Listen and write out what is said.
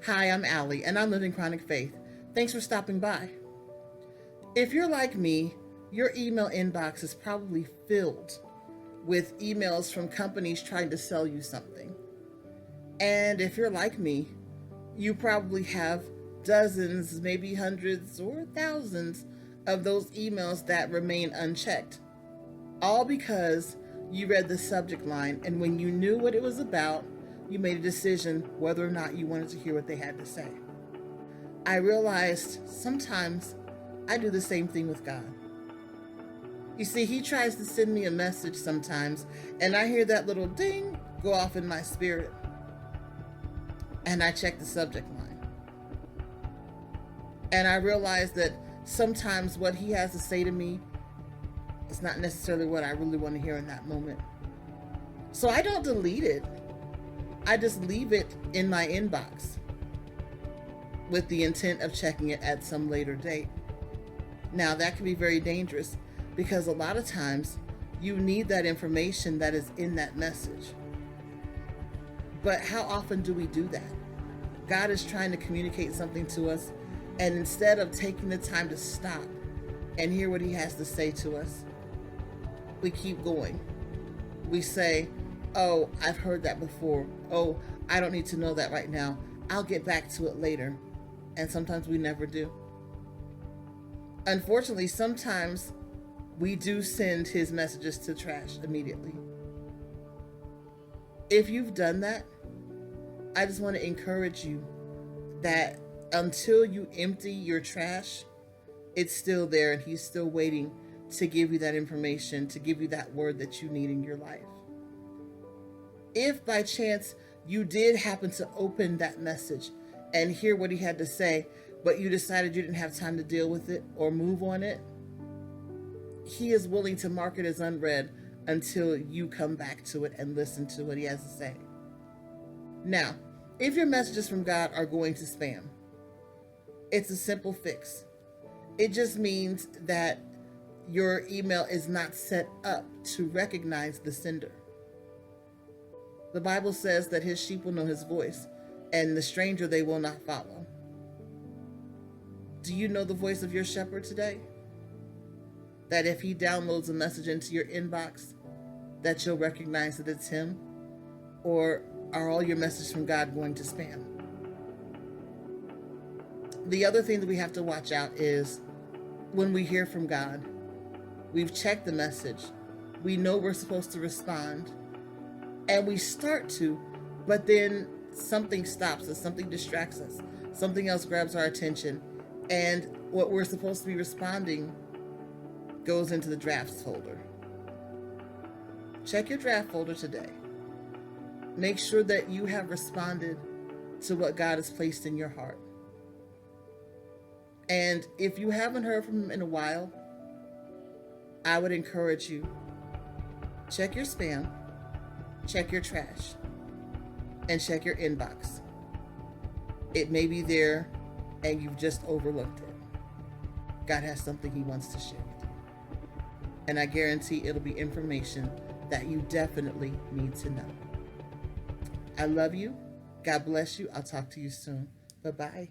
Hi, I'm Allie, and I'm living chronic faith. Thanks for stopping by. If you're like me, your email inbox is probably filled with emails from companies trying to sell you something. And if you're like me, you probably have dozens, maybe hundreds or thousands of those emails that remain unchecked. All because you read the subject line, and when you knew what it was about, you made a decision whether or not you wanted to hear what they had to say. I realized sometimes I do the same thing with God. You see, He tries to send me a message sometimes, and I hear that little ding go off in my spirit, and I check the subject line. And I realize that sometimes what He has to say to me is not necessarily what I really want to hear in that moment. So I don't delete it. I just leave it in my inbox with the intent of checking it at some later date. Now, that can be very dangerous because a lot of times you need that information that is in that message. But how often do we do that? God is trying to communicate something to us, and instead of taking the time to stop and hear what He has to say to us, we keep going. We say, oh, I've heard that before. Oh, I don't need to know that right now. I'll get back to it later. And sometimes we never do. Unfortunately, sometimes we do send His messages to trash immediately. If you've done that, I just want to encourage you that until you empty your trash, it's still there and He's still waiting to give you that information, to give you that word that you need in your life. If by chance you did happen to open that message and hear what He had to say, but you decided you didn't have time to deal with it or move on it, He is willing to mark it as unread until you come back to it and listen to what He has to say. Now, if your messages from God are going to spam, it's a simple fix. It just means that your email is not set up to recognize the sender. The Bible says that His sheep will know His voice, and the stranger they will not follow. Do you know the voice of your shepherd today? That if he downloads a message into your inbox, that you'll recognize that it's him? Or are all your messages from God going to spam? The other thing that we have to watch out is when we hear from God, we've checked the message, we know we're supposed to respond, and we start to, but then something stops us, something distracts us, something else grabs our attention, and what we're supposed to be responding goes into the drafts folder. Check your draft folder today. Make sure that you have responded to what God has placed in your heart. And if you haven't heard from Him in a while, I would encourage you, check your spam, check your trash, and check your inbox. It may be there and you've just overlooked it. God has something He wants to share with you. And I guarantee it'll be information that you definitely need to know. I love you. God bless you. I'll talk to you soon. Bye-bye.